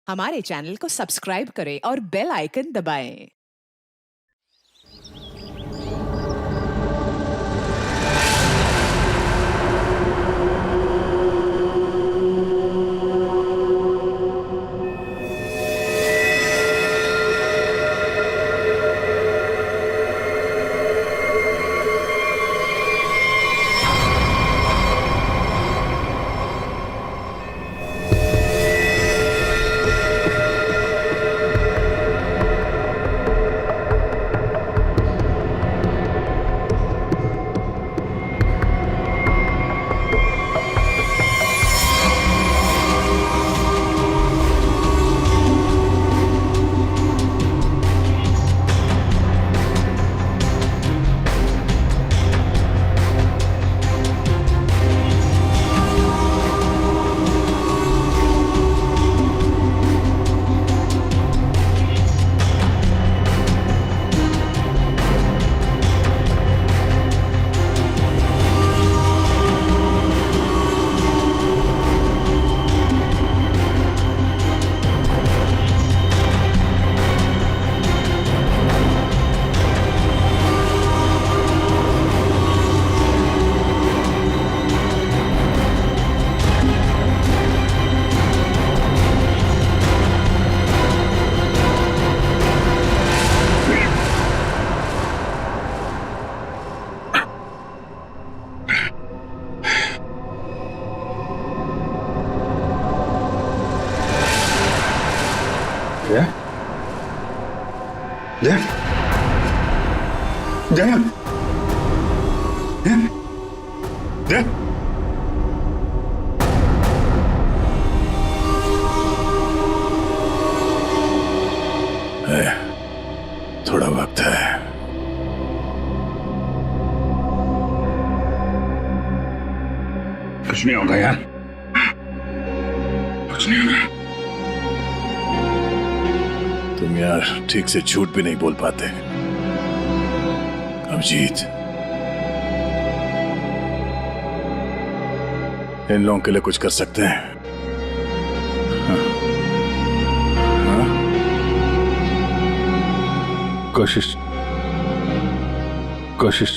हमारे चैनल को सब्सक्राइब करें और बेल आइकन दबाएं। जय जय जय जय थोड़ा वक्त है। कुछ नहीं होगा यार, कुछ नहीं होगा। तुम यार ठीक से झूठ भी नहीं बोल पाते। अभिजीत, इन लोगों के लिए कुछ कर सकते हैं? हाँ? हाँ? कोशिश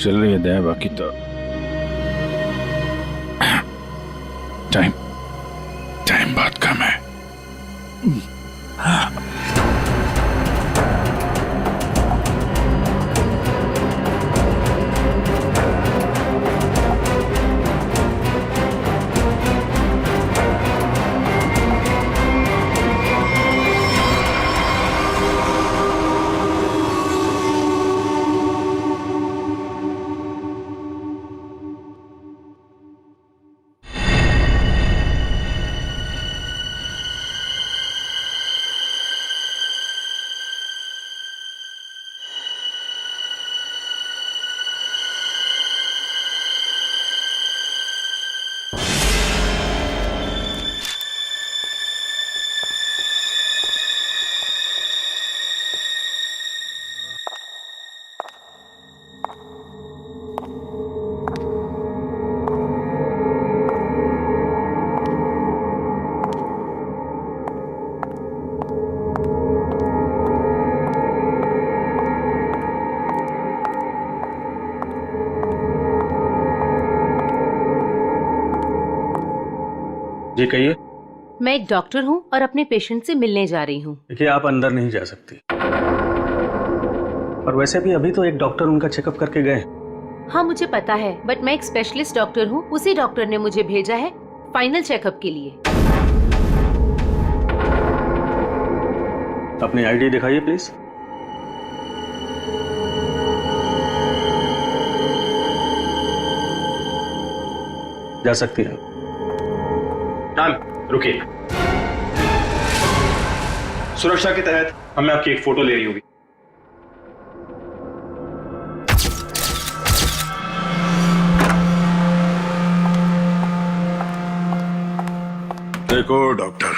चल रही है दया, बाकी तो टाइम बहुत कम है। जी कहिए। मैं एक डॉक्टर हूँ और अपने पेशेंट से मिलने जा रही हूँ। देखिए, आप अंदर नहीं जा सकती, और वैसे भी अभी तो एक डॉक्टर उनका चेकअप करके गए। हाँ मुझे पता है, बट मैं एक स्पेशलिस्ट डॉक्टर हूँ। उसी डॉक्टर ने मुझे भेजा है फाइनल चेकअप के लिए। अपनी आईडी दिखाइए प्लीज। जा सकती है। मैम रुकिए, सुरक्षा के तहत हमें आपकी एक फोटो लेनी होगी। देखो डॉक्टर,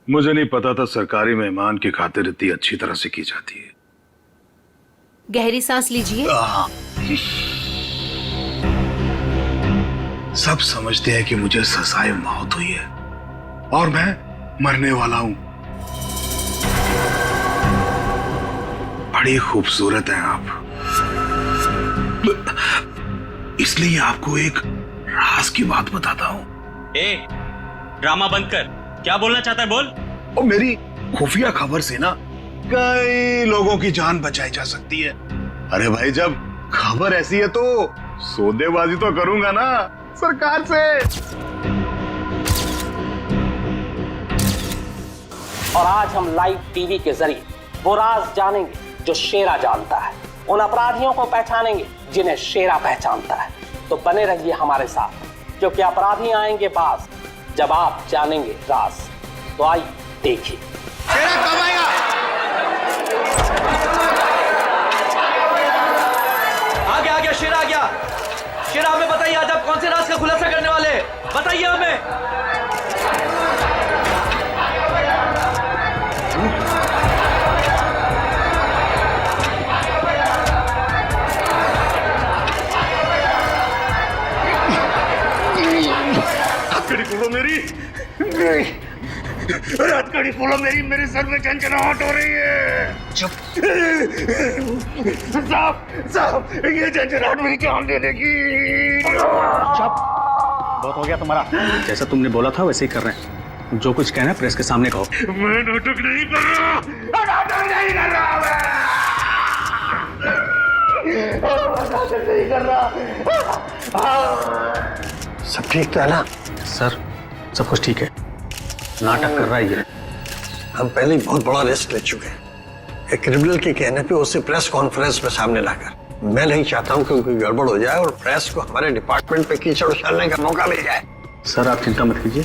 मुझे नहीं पता था सरकारी मेहमान की खातिर इतनी अच्छी तरह से की जाती है। गहरी सांस लीजिए। सब समझते हैं कि मुझे सजाए मौत हुई है, और मैं मरने वाला हूं। बड़ी खूबसूरत हैं आप, इसलिए आपको एक राज की बात बताता हूं। ड्रामा बंद कर, क्या बोलना चाहता है बोल। और मेरी खुफिया खबर से ना कई लोगों की जान बचाई जा सकती है। अरे भाई, जब खबर ऐसी है तो सौदेबाजी तो करूंगा ना सरकार से। और आज हम लाइव टीवी के जरिए वो राज जानेंगे जो शेरा जानता है, उन अपराधियों को पहचानेंगे जिन्हें शेरा पहचानता है। तो बने रहिए हमारे साथ, क्योंकि अपराधी आएंगे पास जब आप जानेंगे राज। तो आइए देखिए। शेरा कब आएगा? आ गया शेरा आ गया। शेरा, हमें बताइए आज आप कौन से राज का खुलासा करने वाले हैं? बताइए हमें। हथकड़ी खोलो मेरी, हथकड़ी खोलो मेरी, मेरे सर में झंझनाहट हो रही है। चुप साहब, ये झंझनाहट मेरी जान ले लेगी। चुप, बहुत हो गया तुम्हारा। जैसा तुमने बोला था वैसे ही कर रहे हैं। जो कुछ कहना है प्रेस के सामने कहो। मैं नाटक नहीं कर रहा, नाटक नहीं कर रहा, नाटक नहीं कर रहा। सब ठीक तो है ना? सर, सब कुछ ठीक है। नाटक कर रहा है ये। हम पहले ही बहुत बड़ा रिस्क ले चुके हैं। एक क्रिमिनल के कहने पे उसे प्रेस कॉन्फ्रेंस में सामने लाकर। मैं नहीं चाहता हूं कि कोई गड़बड़ हो जाए और प्रेस को हमारे डिपार्टमेंट पे कीचड़ उछालने का मौका मिल जाए। सर, आप चिंता मत कीजिए,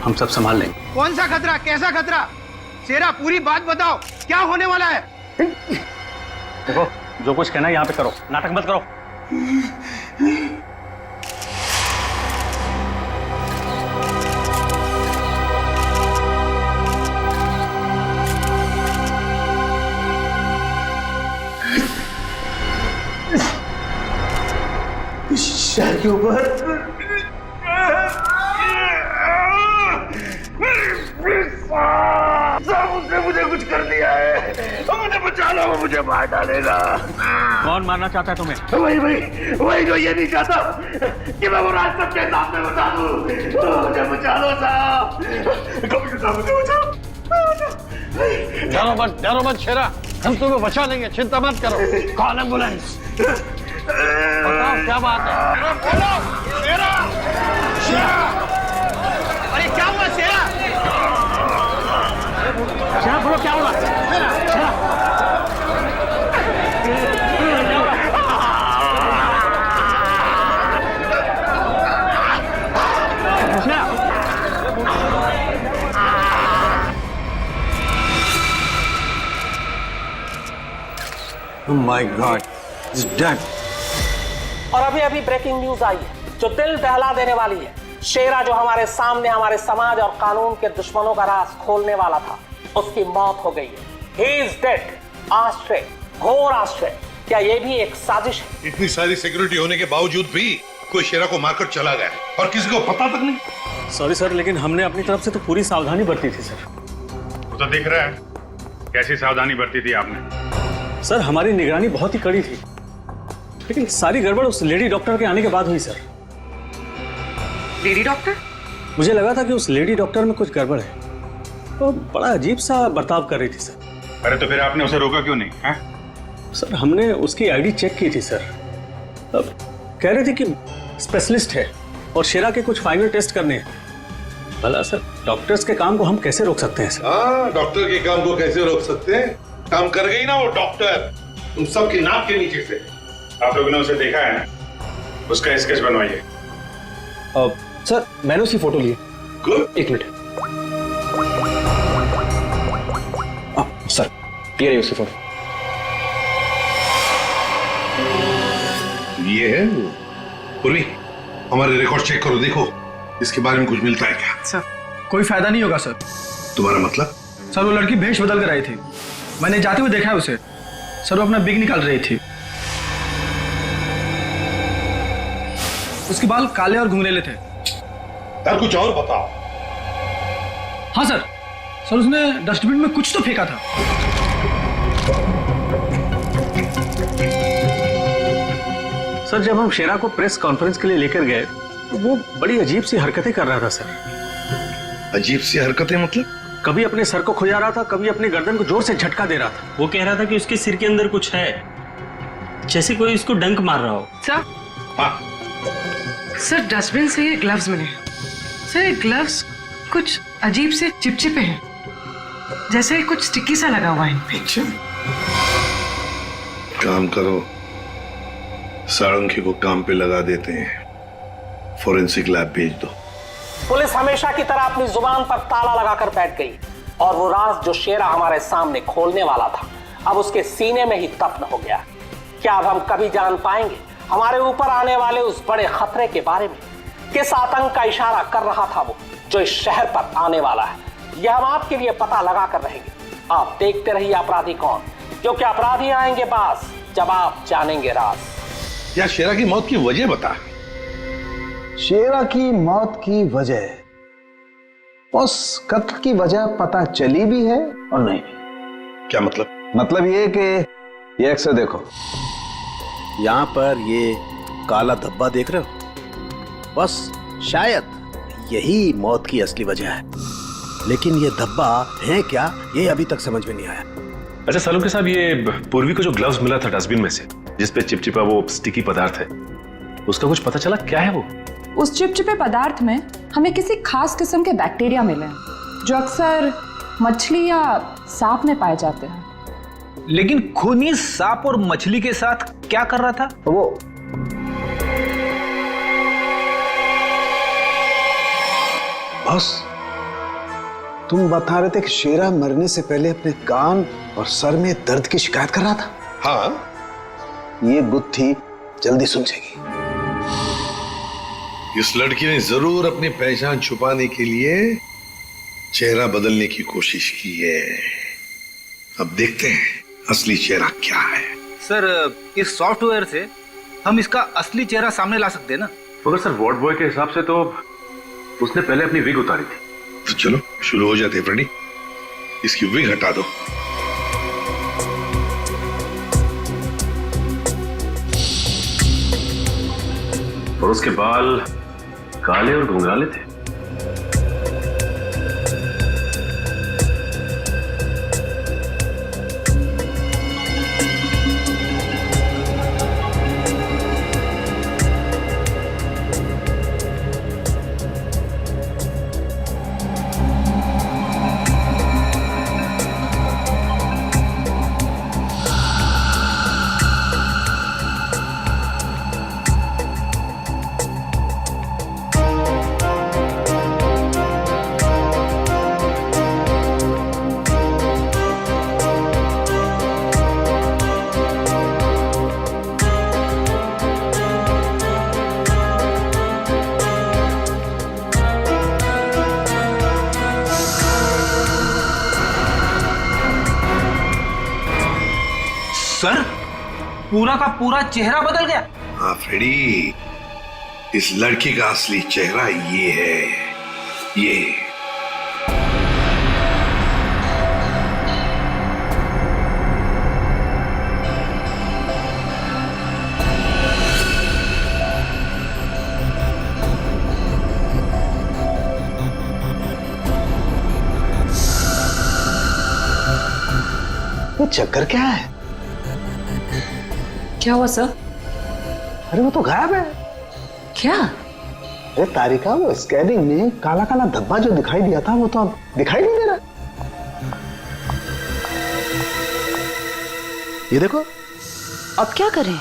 हम सब संभाल लेंगे। कौन सा खतरा, कैसा खतरा? शेरा, पूरी बात बताओ, क्या होने वाला है? देखो, जो कुछ कहना है यहाँ पे करो, नाटक मत करो। शहर के ऊपर उसने मुझे कुछ कर दिया है, मुझे बचा लो, मुझे मार डालेगा। कौन मारना चाहता है तुम्हें? वही जो ये नहीं चाहता कि मैं वो राज सबके सामने बता दूं। मुझे बचा लो साहब, कभी साहब मुझे बचाओ। डरो मत शेरा, हम तुम्हें बचा लेंगे, चिंता मत करो। Call ambulance. बताओ क्या बात है? अरे क्या हुआ शेरा? शेरा, बोलो क्या हुआ? Oh my God, he's dead. और अभी अभी ब्रेकिंग न्यूज आई है जो दिल दहला देने वाली है। शेरा जो हमारे सामने हमारे समाज और कानून के दुश्मनों का राज खोलने वाला था, उसकी मौत हो गई है। He is dead. आश्चर्य, घोर आश्चर्य। क्या ये भी एक साजिश है? इतनी सारी सिक्योरिटी होने के बावजूद भी कोई शेरा को मारकर चला गया और किसी को पता तक नहीं। सॉरी सर, लेकिन हमने अपनी तरफ से तो पूरी सावधानी बरती थी सर। वो तो दिख रहा है कैसी सावधानी बरती थी आपने। सर, हमारी निगरानी बहुत ही कड़ी थी, लेकिन सारी गड़बड़ उस लेडी डॉक्टर के आने के बाद हुई सर। Lady doctor? मुझे लगा था कि उस लेडी डॉक्टर में कुछ गड़बड़ है, तो बड़ा अजीब सा बर्ताव कर रही थी सर। अरे तो फिर आपने उसे रोका क्यों नहीं है? सर, हमने उसकी आईडी चेक की थी सर। अब कह रहे थे कि स्पेशलिस्ट है और शेरा के कुछ फाइनल टेस्ट करने हैं। भला सर, डॉक्टर्स के काम को हम कैसे रोक सकते हैं सर? हाँ, डॉक्टर के काम को कैसे रोक सकते हैं? काम कर गई ना वो डॉक्टर, तुम सबकी नाक के नीचे से। आप लोगों ने उसे देखा है ना, उसका स्केच बनवाइए। सर, मैंने उसकी फोटो ली है। गुड। एक मिनट सर, ये रही उसकी फोटो। ये है वो। पूर्वी, हमारे रिकॉर्ड चेक करो, देखो इसके बारे में कुछ मिलता है क्या? सर, कोई फायदा नहीं होगा सर। तुम्हारा मतलब? सर, वो लड़की भेष बदल कर आई थी, मैंने जाते हुए देखा है उसे। सर, वो अपना बिग निकाल रही थी। उसके बाल काले और घुंघरेले थे। यार कुछ और बताओ। हाँ सर, उसने डस्टबिन में कुछ तो फेंका था। सर जब हम शेरा को प्रेस कॉन्फ्रेंस के लिए लेकर गए तो वो बड़ी अजीब सी हरकतें कर रहा था सर। अजीब सी हरकतें मतलब? कभी अपने सर को खुजा रहा था, कभी अपनी गर्दन को जोर से झटका दे रहा था। वो कह रहा था कि उसके सिर के अंदर कुछ है, जैसे कोई उसको डंक मार रहा हो। सर, हाँ सर डस्टबिन से ये ग्लव्स मिले। सर ये ग्लव्स कुछ अजीब से चिपचिपे हैं, जैसे कुछ स्टिकी सा लगा हुआ है इन पे। अच्छा, काम करो, सारंगी को काम पे लगा देते हैं, फोरेंसिक लैब भेज दो। पुलिस हमेशा की तरह अपनी जुबान पर ताला लगाकर बैठ गई और वो राज जो शेरा हमारे सामने खोलने वाला था अब उसके सीने में ही दफन हो गया। क्या अब हम कभी जान पाएंगे हमारे ऊपर आने वाले उस बड़े खतरे के बारे में? किस आतंक का इशारा कर रहा था वो जो इस शहर पर आने वाला है? यह हम आपके लिए पता लगा कर रहेंगे। आप देखते रहिए अपराधी कौन, क्योंकि अपराधी आएंगे बास जब आप जानेंगे राज। या शेरा की मौत की वजह बता। शेरा की मौत की वजह, उस कत्ल की वजह पता चली भी है और नहीं भी। क्या मतलब? मतलब ये कि ये अक्सर देखो, यहाँ पर ये काला धब्बा देख रहे हो, बस शायद यही मौत की असली वजह है, लेकिन ये धब्बा है क्या ये अभी तक समझ में नहीं आया। अच्छा सालुंके साहब, ये पूर्वी को जो ग्लव्स मिला था डस्टबिन में से, जिसपे चिपचिपा वो स्टिकी पदार्थ है, उसका कुछ पता चला क्या है वो? उस चिपचिपे पदार्थ में हमें किसी खास किस्म के बैक्टीरिया मिले हैं जो अक्सर मछली या सांप में पाए जाते हैं। लेकिन खूनी सांप और मछली के साथ क्या कर रहा था वो? बस तुम बता रहे थे कि शेरा मरने से पहले अपने कान और सर में दर्द की शिकायत कर रहा था। हाँ, ये गुत्थी जल्दी सुलझेगी। इस लड़की ने जरूर अपनी पहचान छुपाने के लिए चेहरा बदलने की कोशिश की है। अब देखते हैं असली चेहरा क्या है। सर, इस सॉफ्टवेयर से हम इसका असली चेहरा सामने ला सकते हैं ना? मगर सर वार्ड बॉय के हिसाब से तो उसने पहले अपनी विग उतारी थी। तो चलो शुरू हो जाते फ्रेंडी, इसकी विग हटा दो। और उसके बाल काले और घुंघराले थे। सर, पूरा का पूरा चेहरा बदल गया। हाँ फ्रेडी, इस लड़की का असली चेहरा ये है, ये। ये चक्कर क्या है? क्या हुआ सर? अरे वो तो गायब है। क्या? अरे तारिका, वो स्कैनिंग में काला काला धब्बा जो दिखाई दिया था वो तो अब दिखाई नहीं दे रहा। ये देखो। अब क्या करें?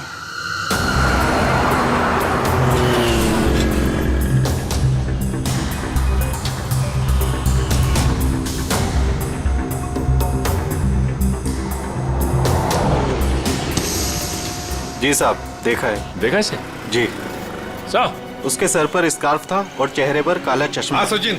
जी साहब, देखा है। देखा इसे? जी साहब, उसके सर पर स्कार्फ था और चेहरे पर काला चश्मा। हाँ सचिन।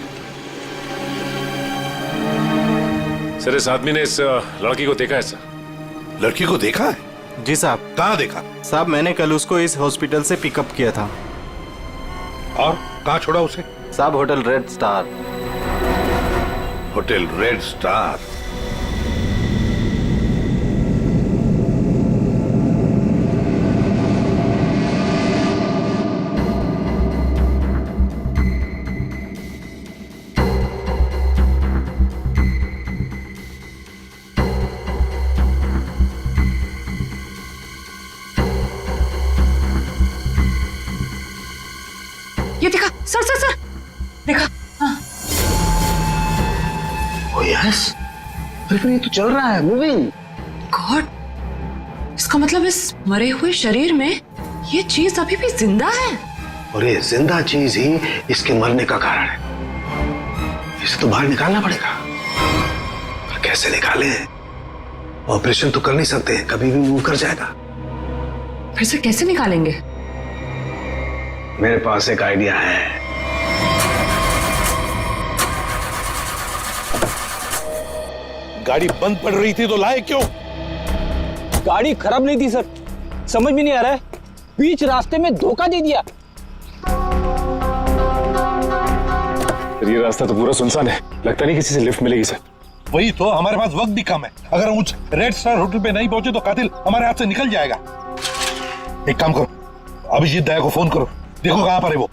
सर इस आदमी ने इस लड़की को देखा है सर। लड़की को देखा है? जी साहब। कहाँ देखा? साहब मैंने कल उसको इस हॉस्पिटल से पिकअप किया था। और कहाँ छोड़ा उसे? साहब hotel red star. Hotel red star. ये देखा सर सर सर, देखा? हाँ। ओ यस, बिल्कुल ये तो चल रहा है, मूविंग। गॉड, इसका मतलब इस मरे हुए शरीर में ये चीज अभी भी जिंदा है। और ये जिंदा चीज ही इसके मरने का कारण है। इसे तो बाहर निकालना पड़ेगा। पर कैसे निकाले? ऑपरेशन तो कर नहीं सकते, कभी भी मूव कर जाएगा। फिर से कैसे निकालेंगे? मेरे पास एक आइडिया है। गाड़ी बंद पड़ रही थी तो लाए क्यों? गाड़ी खराब नहीं थी सर, समझ में नहीं आ रहा है, बीच रास्ते में धोखा दे दिया। ये रास्ता तो पूरा सुनसान है, लगता नहीं किसी से लिफ्ट मिलेगी सर। वही तो, हमारे पास वक्त भी कम है। अगर हम उस रेड स्टार होटल पे नहीं पहुंचे तो कातिल हमारे हाथ से निकल जाएगा। एक काम करो, अभिजीत दया को फोन करो, देखो कहां पर है वो।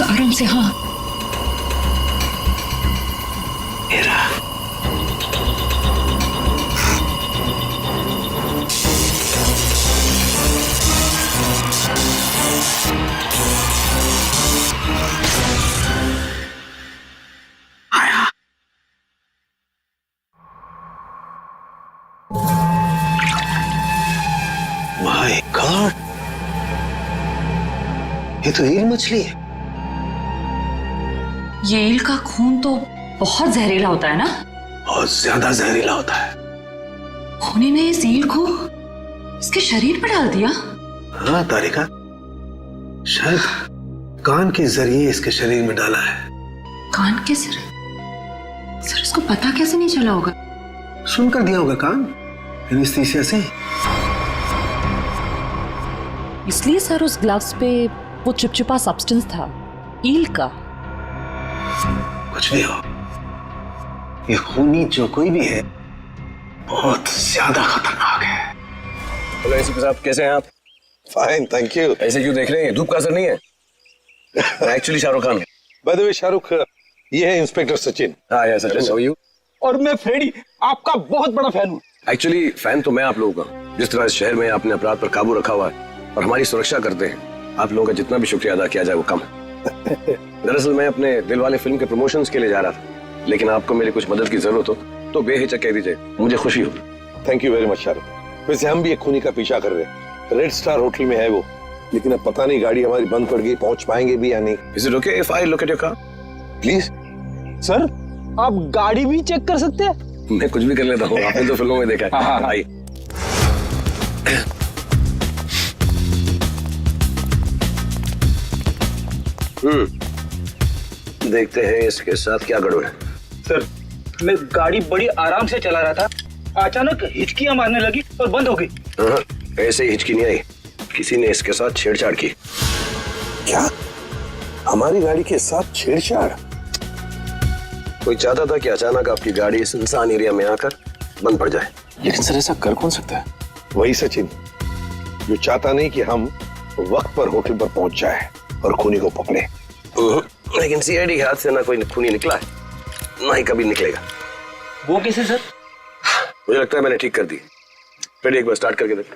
आराम से। हाँ, माय गॉड, ये तो ईल मछली है। ये ईल का खून तो बहुत जहरीला होता है ना? बहुत ज्यादा जहरीला होता है। खूनी ने इस ईल को इसके शरीर पर डाल दिया? हाँ तारिका, शायद कान के जरिए इसके शरीर में डाला है। कान के जरिए? सर, इसको पता कैसे नहीं चला होगा? सुनकर दिया होगा कान, एनेस्थीसिया से। इसलिए सर उस ग्लव्स पे वो चिपचिपा सब्सटेंस था, ईल का। कुछ भी हो, ये खूनी जो कोई भी है बहुत ज्यादा खतरनाक है। हेलो एसीपी साहब, कैसे हैं आप? Fine, thank you. ऐसे क्यों देख रहे हैं? धूप का असर नहीं है? मैं एक्चुअली शाहरुख खान हूं। बाय द वे शाहरुख, ये है इंस्पेक्टर सचिन। हाँ यार सचिन, हाउ आर यू? और मैं फ्रेडी, आपका बहुत बड़ा फैन हूँ। एक्चुअली फैन तो मैं आप लोगों का। जिस तरह इस शहर में आपने अपराध पर काबू रखा हुआ है और हमारी सुरक्षा करते हैं, आप लोगों का जितना भी शुक्रिया अदा किया जाए वो कम है। दरअसल मैं अपने दिलवाले फिल्म के प्रमोशंस के लिए जा रहा था, लेकिन आपको मेरी कुछ मदद की जरूरत हो तो बेहिचक कह दीजिए, मुझे खुशी होगी। Thank you very much Shahrukh. वैसे हम भी एक खूनी का पीछा कर रहे हैं, रेड स्टार होटल में है वो, लेकिन अब पता नहीं गाड़ी हमारी बंद पड़ गई, पहुंच पाएंगे भी या नहीं। Is it okay if I look at your car? Please sir, आप गाड़ी भी चेक कर सकते हैं? मैं कुछ भी कर लेता हूँ, आपने तो फिल्मों में देखा है। आइए। देखते हैं इसके साथ क्या गड़बड़ है। सर, मैं गाड़ी बड़ी आराम से चला रहा था, अचानक हिचकियां मारने लगी और बंद हो गई। हाँ, ऐसे ही हिचकी नहीं आई, किसी ने इसके साथ छेड़छाड़ की। क्या? हमारी गाड़ी के साथ छेड़छाड़? कोई चाहता था कि अचानक आपकी गाड़ी सुनसान एरिया में आकर बंद पड़ जाए। लेकिन सर ऐसा कर कौन सकता है? वही सचिन, जो चाहता नहीं कि हम वक्त पर होटल पर पहुंच जाए और खूनी को पकड़े। लेकिन सीआईडी के हाथ से ना कोई खूनी निकला है, ना ही कभी निकलेगा। वो कैसे सर? मुझे लगता है मैंने ठीक कर दी। फिर एक बार स्टार्ट करके देख।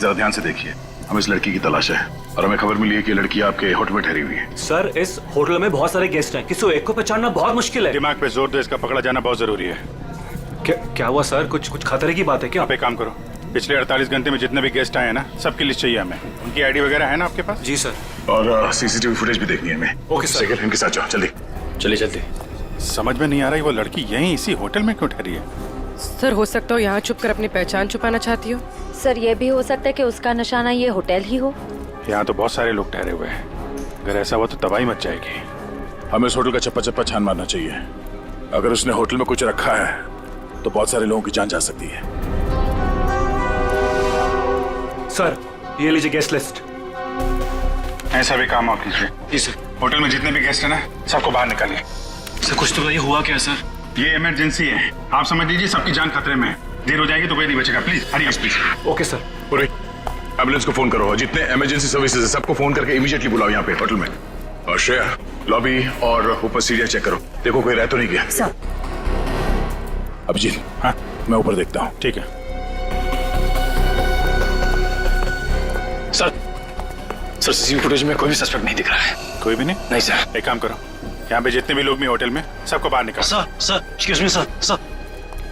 जरा ध्यान से देखिए, हमें इस लड़की की तलाश है और हमें खबर मिली है कि ये लड़की आपके होटल में ठहरी हुई है। सर, इस होटल में बहुत सारे गेस्ट हैं, किसी एक को पहचानना बहुत मुश्किल है। दिमाग पे जोर दो, इसका पकड़ा जाना बहुत जरूरी है। क्या हुआ सर? कुछ खतरे की बात है क्या? आप एक काम करो, पिछले 48 घंटे में जितने भी गेस्ट आए हैं ना, सबकी लिस्ट चाहिए हमें। उनकी आईडी वगैरह है ना आपके पास? जी सर। और सीसीटीवी फुटेज भी देखनी है हमें। Okay sir. सेकंड इनके साथ जाओ, जल्दी। चलिए जल्दी। समझ में नहीं आ रही वो लड़की यहीं इसी होटल में क्यों ठहरी है? सर हो सकता हो यहाँ छुप कर अपनी पहचान छुपाना चाहती हो। सर ये भी हो सकता है कि उसका निशाना ये होटल ही हो। यहाँ तो बहुत सारे लोग ठहरे हुए हैं, अगर ऐसा हुआ तो तबाही मच जाएगी। हमें इस होटल का चप्पा चप्पा छान मारना चाहिए। अगर उसने होटल में कुछ रखा है तो बहुत सारे लोगों की जान जा सकती है। सर ये लीजिए गेस्ट लिस्ट। ऐसा भी काम आप कीजिए। जी सर। होटल में जितने भी गेस्ट हैं ना, सबको बाहर निकालिए। सर कुछ तो बताइए, हुआ क्या सर? ये इमरजेंसी है, आप समझ लीजिए सबकी जान खतरे में है। देर हो जाएगी तो कोई नहीं बचेगा। Please hurry up please. Okay sir. पूरी एम्बुलेंस को फोन करो और जितने इमरजेंसी सर्विसेज है सबको फोन करके इमीडिएटली बुलाओ यहाँ पे होटल में। और श्रेया, लॉबी और ऊपर सीढ़ियाँ चेक करो, देखो कोई रह तो नहीं गया। सर। अभिजीत, हाँ मैं ऊपर देखता हूँ। ठीक है सर। सर सीसीटीवी फुटेज में कोई भी सस्पेक्ट नहीं दिख रहा है। कोई भी नहीं? नहीं सर। एक काम करो, यहाँ पे जितने भी लोग भी होटल में, सबको बाहर निकालो। Sir excuse me sir.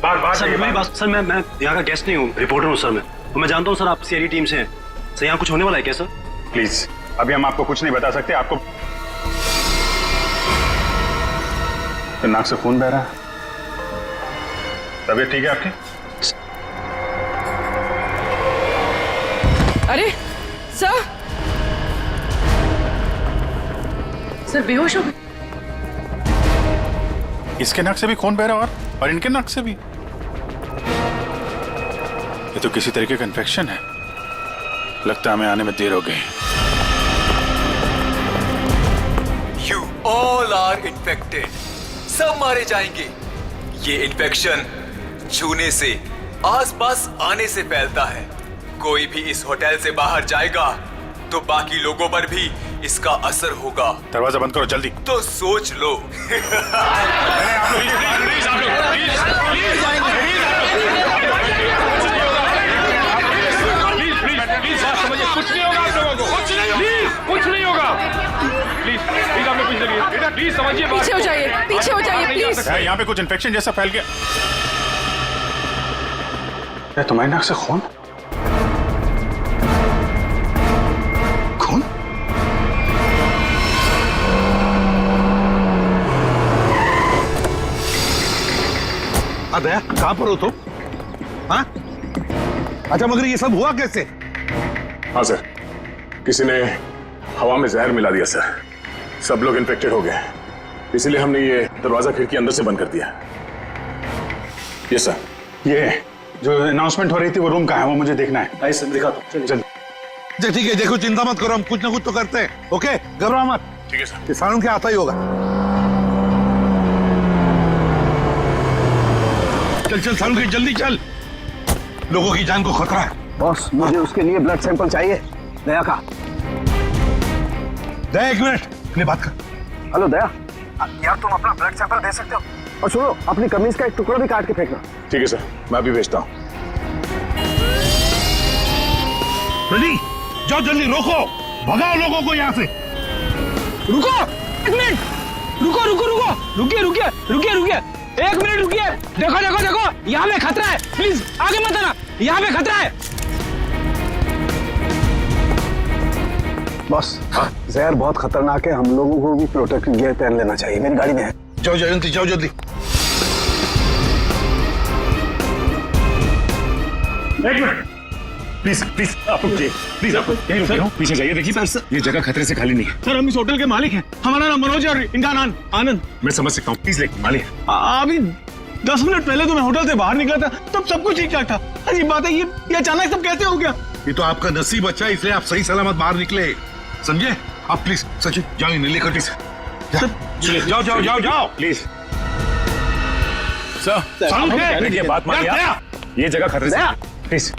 बाहर सर मेरी बात। सर मैं यहाँ का गेस्ट नहीं हूँ, रिपोर्टर हूँ सर। मैं जानता हूँ सर आप सीआईडी टीम से हैं। सर यहाँ कुछ होने वाला है क्या सर? प्लीज अभी हम आपको कुछ नहीं बता सकते। आपको नाक से खून बह रहा है, तबीयत ठीक है आपकी? अरे सर बेहोश हो गए। इसके नाक से भी खून बह रहा और इनके नाक से भी। ये तो किसी तरीके का इन्फेक्शन है, लगता है हमें आने में देर हो गई। You all are infected. सब मारे जाएंगे। ये इन्फेक्शन छूने से, आसपास आने से फैलता है। कोई भी इस होटल से बाहर जाएगा तो बाकी लोगों पर भी इसका असर होगा। दरवाजा बंद करो जल्दी। तो सोच लो। कुछ नहीं होगा आप लोगों को, कुछ नहीं होगा। प्लीज आप लोग पीछे रहिए, प्लीज समझिए। पीछे हो जाइए, पीछे हो जाइए प्लीज। यहाँ पे कुछ इन्फेक्शन जैसा फैल गया। तुम्हारी नाक से खून? दया कहां पर हो तुम? हाँ? अच्छा मगर ये सब हुआ कैसे? हाँ सर, किसी ने हवा में जहर मिला दिया सर। सब लोग इन्फेक्टेड हो गए, इसीलिए हमने ये दरवाजा खिड़की अंदर से बंद कर दिया। ये सर, ये जो अनाउंसमेंट हो रही थी वो रूम कहाँ है, वो मुझे देखना है। आइए सर दिखा दो। चल ठीक है, देखो चिंता मत करो, हम कुछ ना कुछ तो करते हैं। ओके घबराओ मत। ठीक है सर। किसानों के आता ही होगा। चल सालू जल्दी चल, लोगों की जान को खतरा है। बॉस मुझे उसके लिए ब्लड सैंपल चाहिए, दया का। दया एक मिनट, अपनी बात कर। हेलो दया, यार तुम अपना ब्लड सैंपल दे सकते हो? और सुनो, अपनी कमीज का एक टुकड़ा भी काट के फेंकना। ठीक है सर, मैं अभी भेजता हूँ। रेडी, जाओ जल्दी, रोको, भगाओ लोगों को यहाँ से। रुको एक मिनट, रुकिए। एक मिनट रुकिए। देखो यहाँ पे खतरा है। प्लीज आगे मत आना, यहाँ पे खतरा है। बॉस जहर बहुत खतरनाक है, हम लोगों को भी प्रोटेक्टिव गियर पहन लेना चाहिए। मेरी गाड़ी में है। जाओ जयंती, जाओ जल्दी। एक मिनट प्लीज आप प्लीज आप यहीं रुकिए, पीछे जाइए। देखिए सर, ये जगह खतरे से खाली नहीं है। सर हम इस होटल के मालिक हैं, हमारा नाम मनोज है और इनका नाम आनंद। मैं समझ सकता हूँ, प्लीज लेकिन मालिक अभी 10 मिनट पहले तो मैं होटल से बाहर निकला था, तब सब कुछ ठीक ठाक था। अजीब बात है, ये अचानक सब कैसे हो गया? ये तो आपका नसीब अच्छा है, इसलिए आप सही सलामत बाहर निकले, समझे? आप प्लीज सचिन जाओ, इन्हें लेकर जाओ प्लीज। सर बात मानिए, ये जगह खतरे से प्लीज।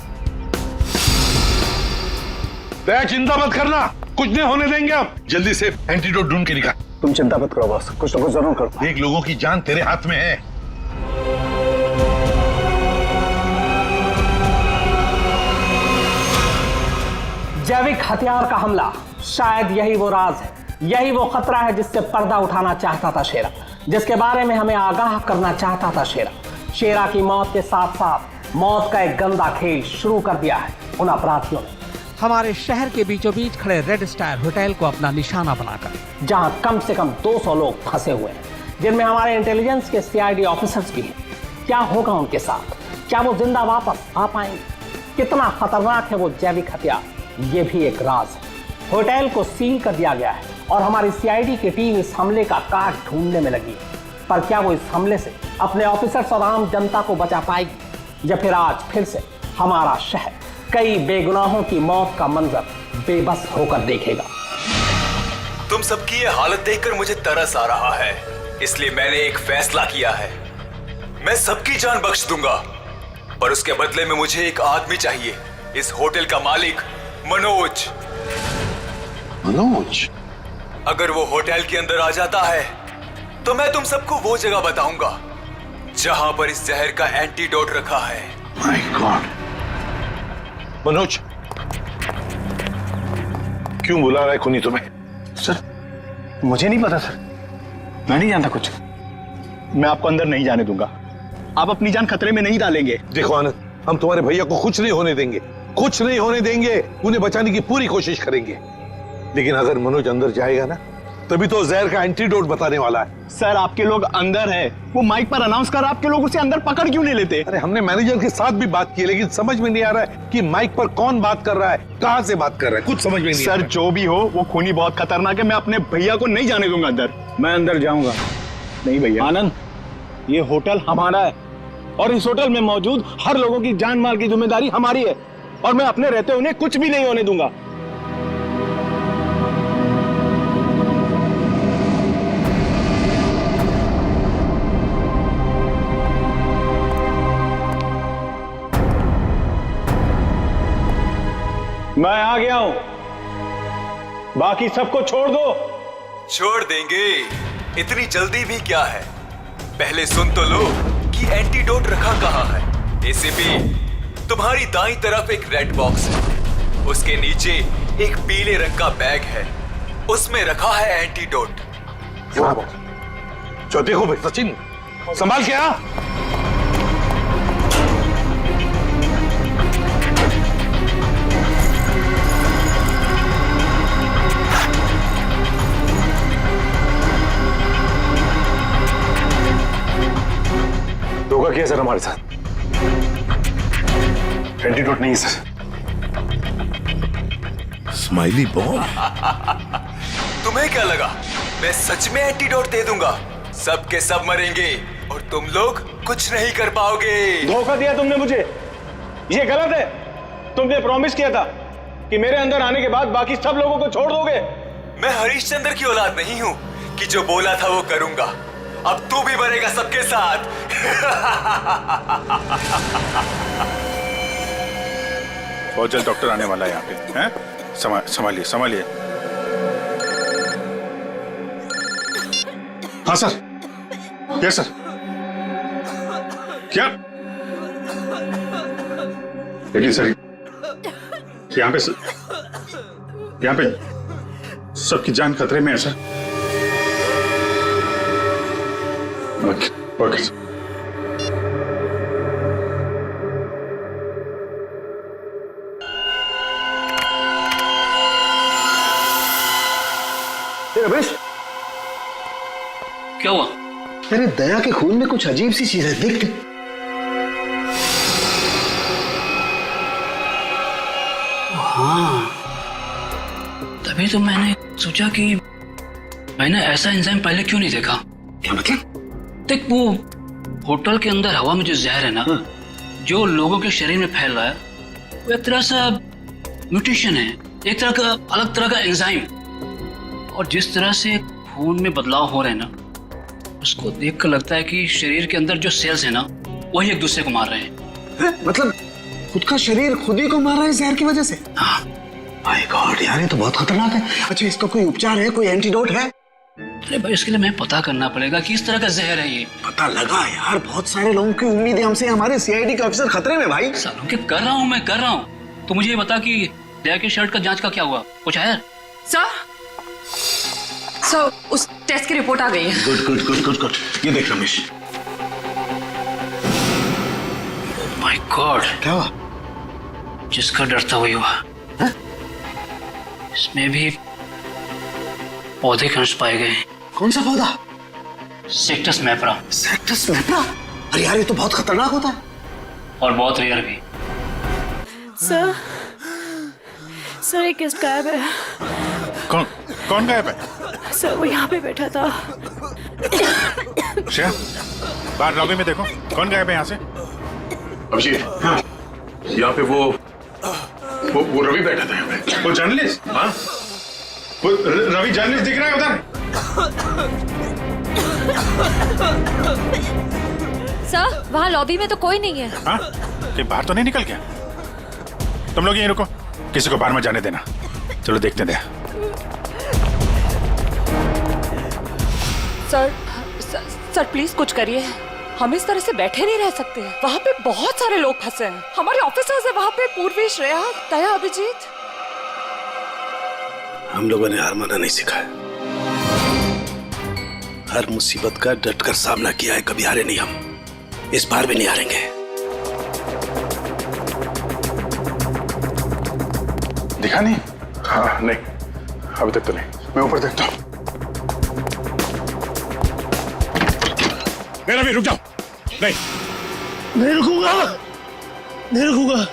दया चिंता मत करना, कुछ नहीं होने देंगे। आप जल्दी से एंटीडोट ढूंढ के निकाल। तुम चिंता मत करो बॉस, कुछ ना कुछ जरूर करो। एक लोगों की जान तेरे हाथ में है। जैविक हथियार का हमला, शायद यही वो राज है, यही वो खतरा है जिससे पर्दा उठाना चाहता था शेरा, जिसके बारे में हमें आगाह करना चाहता था शेरा। शेरा की मौत के साथ साथ मौत का एक गंदा खेल शुरू कर दिया है उन अपराधियों ने। हमारे शहर के बीचों बीच खड़े रेड स्टार होटल को अपना निशाना बनाकर, जहां कम से कम 200 लोग फंसे हुए हैं, जिनमें हमारे इंटेलिजेंस के CID ऑफिसर्स भी हैं। क्या होगा उनके साथ? क्या वो जिंदा वापस आ पाएंगे? कितना खतरनाक है वो जैविक हथियार, ये भी एक राज है। होटल को सील कर दिया गया है और हमारी CID की टीम इस हमले का काट ढूंढने में लगी है। पर क्या वो इस हमले से अपने ऑफिसर्स और आम जनता को बचा पाएगी, या फिर आज फिर से हमारा शहर कई बेगुनाहों की मौत का मंजर बेबस होकर देखेगा? तुम सबकी ये हालत देखकर मुझे तरस आ रहा है, इसलिए मैंने एक फैसला किया है। मैं सबकी जान बख्श दूंगा, पर उसके बदले में मुझे एक आदमी चाहिए, इस होटल का मालिक मनोज। मनोज? अगर वो होटल के अंदर आ जाता है तो मैं तुम सबको वो जगह बताऊंगा जहां पर इस जहर का एंटीडोट रखा है। My God. मनोज, क्यों बुला रहा है खूनी तुम्हें? सर, मुझे नहीं पता सर, मैं नहीं जानता कुछ। मैं आपको अंदर नहीं जाने दूंगा, आप अपनी जान खतरे में नहीं डालेंगे। देखो आनंद, हम तुम्हारे भैया को कुछ नहीं होने देंगे, कुछ नहीं होने देंगे। उन्हें बचाने की पूरी कोशिश करेंगे, लेकिन अगर मनोज अंदर जाएगा ना, तभी तो जहर का एंटीडोट बताने वाला है। सर, आपके लोग अंदर हैं, वो माइक पर अनाउंस कर, आपके लोग उसे अंदर पकड़ क्यों नहीं लेते? अरे हमने मैनेजर के साथ भी बात की, लेकिन समझ में नहीं आ रहा है कि माइक पर कौन बात कर रहा है, कहां से बात कर रहा है, कुछ समझ में नहीं। सर, जो भी हो, वो खूनी बहुत खतरनाक है, मैं अपने भैया को नहीं जाने दूंगा अंदर। मैं अंदर जाऊंगा नहीं भैया। आनंद, ये होटल हमारा है और इस होटल में मौजूद हर लोगों की जान माल की जिम्मेदारी हमारी है, और मैं अपने रहते उन्हें कुछ भी नहीं होने दूंगा। मैं आ गया हूं, बाकी सबको छोड़ दो। छोड़ देंगे, इतनी जल्दी भी क्या है? पहले सुन तो लो कि एंटीडोट रखा कहां है। ACP, तुम्हारी दाईं तरफ एक रेड बॉक्स है, उसके नीचे एक पीले रंग का बैग है, उसमें रखा है एंटीडोट। जो देखो भाई सचिन, संभाल के आ। धोखा किया सर हमारे साथ, एंटीडोट नहीं सर। स्माइली बॉय, तुम्हें क्या लगा मैं सच में एंटीडोट दे दूंगा? सब के सब मरेंगे और तुम लोग कुछ नहीं कर पाओगे। धोखा दिया तुमने मुझे, ये गलत है। तुमने प्रॉमिस किया था कि मेरे अंदर आने के बाद बाकी सब लोगों को छोड़ दोगे। मैं हरिश्चंद्र की औलाद नहीं हूं कि जो बोला था वो करूंगा। अब तू भी मरेगा सबके साथ। बहुत जल्द डॉक्टर आने वाला है यहाँ पे, हैं? संभालिए संभालिए। हाँ सर, यस सर। क्या? देखिए सर, यहाँ पे सबकी जान खतरे में है sir. Okay okay sir. Ramesh, क्या हुआ? तेरे दया के खून में कुछ अजीब सी चीज है, देख। हाँ, तभी तो मैंने सोचा कि मैंने ऐसा एंजाइम पहले क्यों नहीं देखा। क्या मतलब? देख, वो होटल के अंदर हवा में जो जहर है ना, जो लोगों के शरीर में फैल रहा है, वो एक तरह से म्यूटेशन है, एक तरह का अलग तरह का एंजाइम। और जिस तरह से खून में बदलाव हो रहे हैं ना, उसको देखकर लगता है कि शरीर के अंदर जो सेल्स है ना, वही एक दूसरे को मार रहे हैं। मतलब खुद का शरीर खुद ही को मार रहा है जहर की वजह से? हाँ। माय गॉड यार, ये तो बहुत खतरनाक है। अच्छा, इसका कोई उपचार है, कोई एंटीडोट है? अरे भाई, इसके लिए मैं पता करना पड़ेगा कि इस तरह का जहर है ये। पता लगा यार, बहुत सारे लोगों की उम्मीद है हमसे, हमारे CID के ऑफिसर खतरे में भाई। सालों के कर रहा हूँ, मैं कर रहा हूँ। तो मुझे ये बता कि दया की शर्ट का जांच का क्या हुआ, कुछ है? सर उस टेस्ट की रिपोर्ट आ गई है। Good good good good good. ये देख रमेश। माय गॉड, क्या हुआ? जिसका डर था वही हुआ। इसमें भी पौधे के अंश पाए गए। कौन सा पौधा? सेक्टस मैप्रा। सेक्टस मैप्रा? अरे यार ये तो बहुत खतरनाक होता है और बहुत रेयर भी। सर एक गेस्ट गायब है। कौन गायब है? सर वो यहाँ पे बैठा था। श्रेया, बाहर लॉबी में देखो, कौन गायब है यहाँ से? अभिजीत, हाँ, यहाँ पे वो रवि बैठा था यहाँ पे। वो जर्नलिस्ट? हाँ, वो रवि जर्नलिस्ट दिख रहा है उधर? सर वहाँ लॉबी में तो कोई नहीं है। हाँ, कि बाहर तो नहीं निकल गया? तुम लोग यहीं रुको, किसी को बाहर में जाने देना। चलो देखते हैं। सर प्लीज कुछ करिए, हम इस तरह से बैठे नहीं रह सकते। वहाँ पे बहुत सारे लोग फंसे हैं, हमारे ऑफिसर्स हैं वहाँ पे, पूर्वी, श्रेया, दया, अभिजीत। हम लोगों ने हार माना नहीं सीखा है। हर मुसीबत का डटकर सामना किया है, कभी हारे नहीं हम, इस बार भी नहीं हारेंगे। दिखा नहीं? हाँ नहीं, अभी तक तो नहीं। मैं ऊपर देखता हूँ। मेरा भी रुक जाओ। नहीं नहीं रुकूंगा, नहीं रुकूंगा।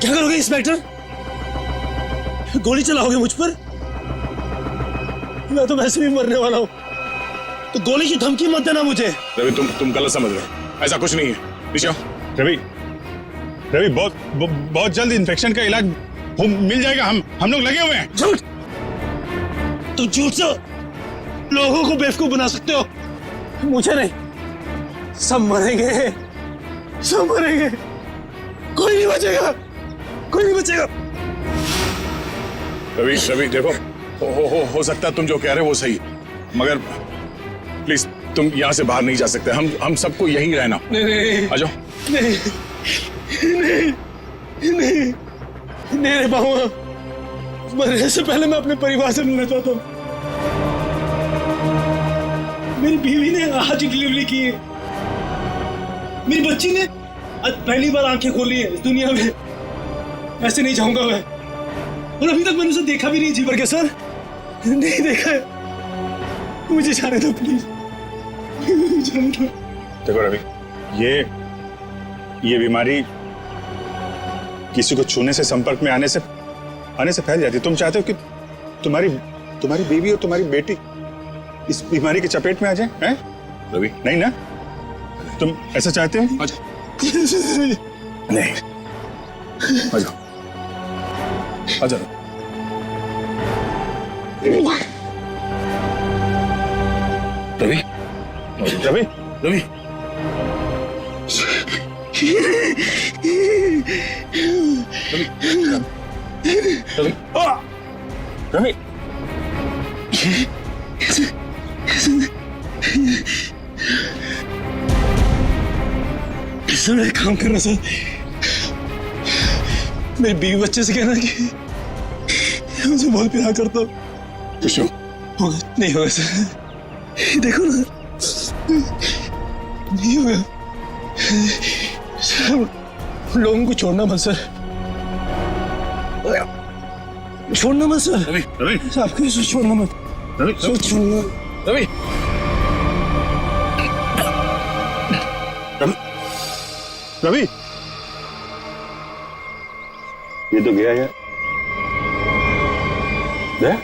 क्या करोगे इंस्पेक्टर? गोली चलाओगे मुझ पर? मैं तो वैसे भी मरने वाला हूँ, तो गोली की धमकी मत देना मुझे। रवि तुम गलत समझ रहे हो, ऐसा कुछ नहीं है। नीचे आओ। रवि बहुत जल्द इन्फेक्शन का इलाज मिल जाएगा। हम लोग लगे हुए हैं। झूठ! तुम झूठ से लोगों को बेवकूफ बना सकते हो, मुझे नहीं। सब मरेंगे, सब मरेंगे, कोई नहीं बचेगा, कोई नहीं बचेगा। रवि देखो, हो सकता है तुम जो कह रहे हो वो सही, मगर प्लीज तुम यहाँ से बाहर नहीं जा सकते। हम सबको यहीं रहना। नहीं, आ जाओ। नहीं नहीं नहीं नहीं रह पाऊंगा। मरने से पहले मैं अपने परिवार से मिलना चाहता हूँ। मेरी बीवी ने आज डिलीवरी की है, मेरी बच्ची ने आज पहली बार आंखें खोली है इस दुनिया में। ऐसे नहीं जाऊंगा मैं, और अभी तक मैंने उसे देखा भी नहीं जी भर के। सर नहीं देखा है, मुझे जाने दो प्लीज, जाने दो। देखो रवि, ये बीमारी किसी को छूने से, संपर्क में आने से फैल जाती है। तुम चाहते हो कि तुम्हारी बीवी और तुम्हारी बेटी इस बीमारी की चपेट में आ जाए? हैं? रवि नहीं ना, तुम ऐसा चाहते हो? नहीं, आ जाओ, आ जाओ। रवि रवि रवि रवि सर एक काम करना सर, मेरी बीवी बच्चे से कहना कि मुझे बहुत प्यार करता हूँ। कुछ होगा नहीं होगा सर, देखो ना नहीं होगा सर। लोगों को छोड़ना मत सर, छोड़ना मत सर। रवि आपको छोड़ना मत, रवि छोड़ना। रवि रवि ये तो गया है। गया?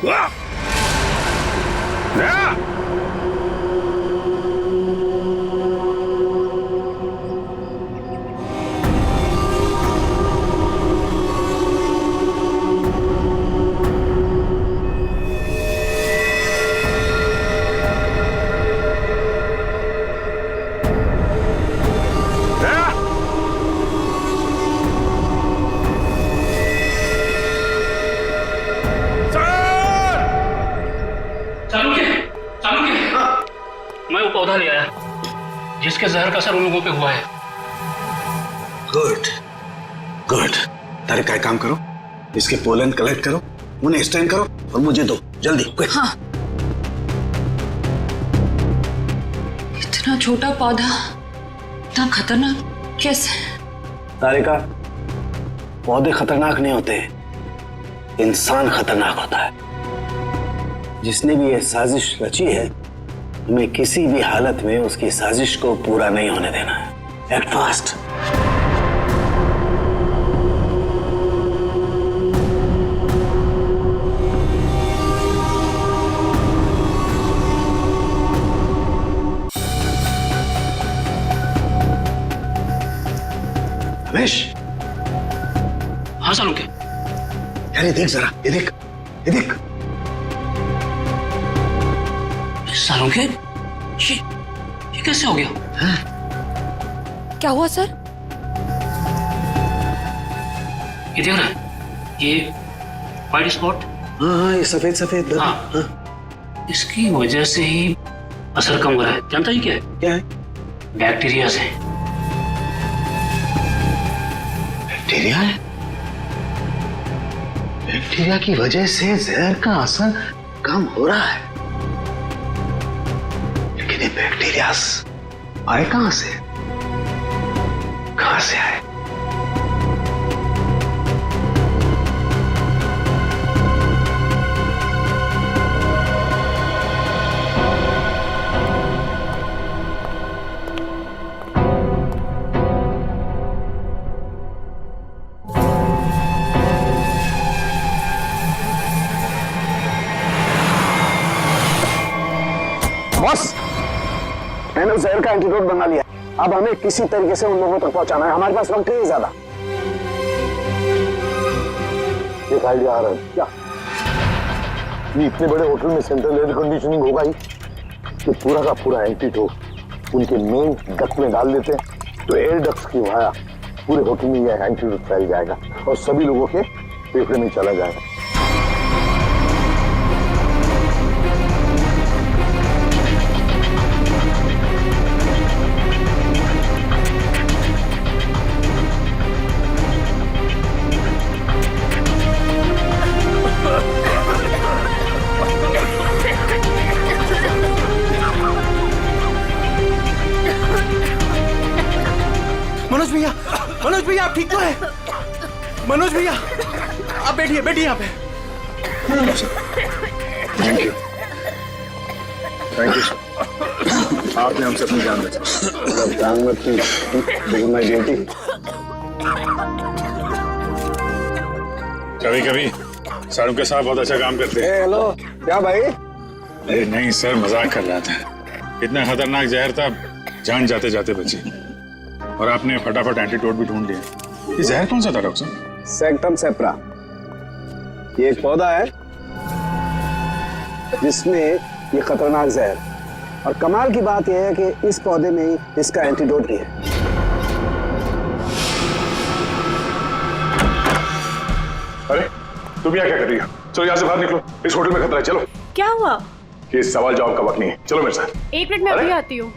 मैं वो पौधा ले आया जिसके जहर का असर उन लोगों पे हुआ है। गुड गुड, तारिका एक काम करो, इसके पोलन कलेक्ट करो, उन्हें स्टैंड करो और मुझे दो जल्दी। हाँ। इतना छोटा पौधा इतना खतरनाक कैसे? तारिका, पौधे खतरनाक नहीं होते, इंसान खतरनाक होता है। जिसने भी ये साजिश रची है, हमें किसी भी हालत में उसकी साजिश को पूरा नहीं होने देना है। Act fast. रमेश। हाँ सालुंखे। यार ये देख जरा, ये देख, ये देख। सालुंखे, ये कैसे हो गया? क्या हुआ सर? ये देख रहा है, ये वाइट स्पॉट। हाँ, ये सफेद सफेद। हाँ। इसकी वजह से ही असर कम हो रहा है। जानता ही क्या है? क्या है? बैक्टीरिया से। बैक्टीरिया है? बैक्टीरिया की वजह से जहर का असर कम हो रहा है, लेकिन ये बैक्टीरिया आए कहां से? कहां से आए? बॉस, मैंने उस जहर का एंटीडोट बना लिया। अब हमें किसी तरीके से उन लोगों तक पहुंचाना है। हमारे पास वक्त नहीं ज्यादा। एक आइडिया आ रहा है। क्या? ये इतने बड़े होटल में सेंट्रल एयर कंडीशनिंग होगा ही कि पूरा का पूरा एंटीडोट उनके मेन डक्ट में डाल देते हैं, तो एयर डक्ट्स की वाया पूरे होटल में यह एंटीडोट फैल जाएगा और सभी लोगों के फेफड़े में चला जाएगा। मनोज भैया आप ठीक तो है? मनोज भैया आप बैठिए, बैठिए यहाँ पे। Thank you, thank you sir. आपने हमसे अपनी जान बचाई। जान मत की, माय ड्यूटी। कभी कभी सारुण के साथ बहुत अच्छा काम करते हैं। हेलो, क्या भाई? अरे नहीं सर, मजाक कर रहा था। इतना खतरनाक जहर था, जान जाते जाते बची। और आपने फटाफट एंटीडोट भी ढूंढ लिया। ये जहर कौन सा था डॉक्टर साहब? सेक्टम सेप्रा। ये एक पौधा है जिसमें ये खतरनाक जहर, और कमाल की बात यह है कि इस पौधे में ही इसका एंटीडोट भी है। अरे तुम यहाँ क्या कर रही हो? चलो यहाँ से बाहर निकलो, इस होटल में खतरा है। चलो। क्या हुआ? ये सवाल जवाब का वक्त नहीं है, चलो मेरे साथ। एक मिनट में अभी आती हूँ।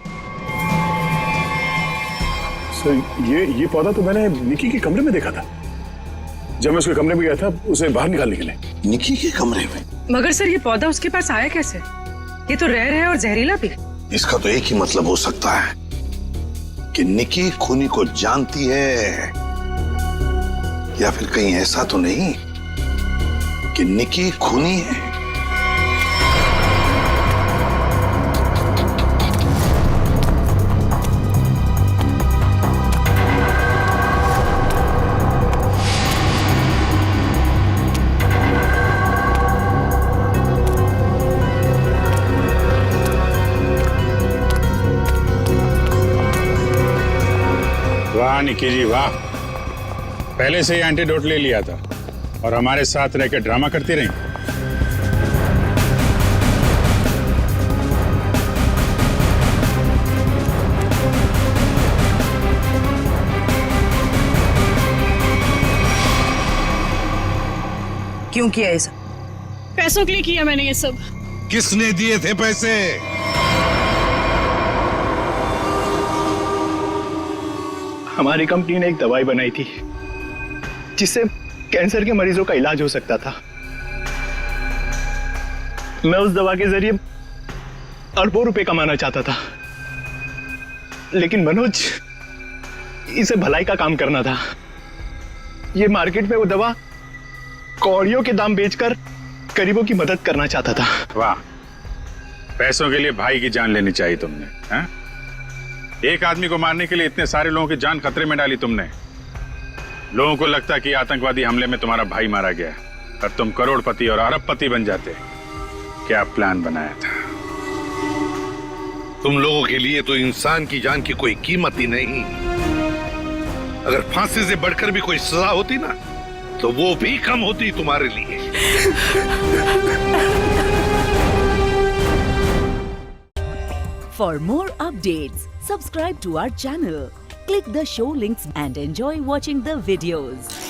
ये पौधा तो मैंने निकी के कमरे में देखा था। जब मैं उसके कमरे में गया था उसे बाहर निकालने के लिए। निकी के कमरे में? मगर सर ये पौधा उसके पास आया कैसे? ये तो रेयर है और जहरीला भी। इसका तो एक ही मतलब हो सकता है कि निकी खूनी को जानती है, या फिर कहीं ऐसा तो नहीं कि निकी खूनी है। वाह निकी जी वाह, पहले से ही एंटीडोट ले लिया था और हमारे साथ रहकर ड्रामा करती रही। क्यों किया ये सब? पैसों के लिए किया मैंने ये सब। किसने दिए थे पैसे? हमारी कंपनी ने एक दवाई बनाई थी जिससे कैंसर के मरीजों का इलाज हो सकता था। मैं उस दवा के जरिए अरबों रुपए कमाना चाहता था, लेकिन मनोज इसे भलाई का काम करना था। ये मार्केट में वो दवा कौड़ियों के दाम बेचकर गरीबों की मदद करना चाहता था। वाह, पैसों के लिए भाई की जान लेनी चाहिए तुमने, हैं? एक आदमी को मारने के लिए इतने सारे लोगों की जान खतरे में डाली तुमने। लोगों को लगता कि आतंकवादी हमले में तुम्हारा भाई मारा गया और तुम करोड़पति और अरबपति बन जाते। क्या प्लान बनाया था? तुम लोगों के लिए तो इंसान की जान की कोई कीमत ही नहीं। अगर फांसी से बढ़कर भी कोई सजा होती ना, तो वो भी कम होती तुम्हारे लिए। For more updates, subscribe to our channel, click the show links and enjoy watching the videos.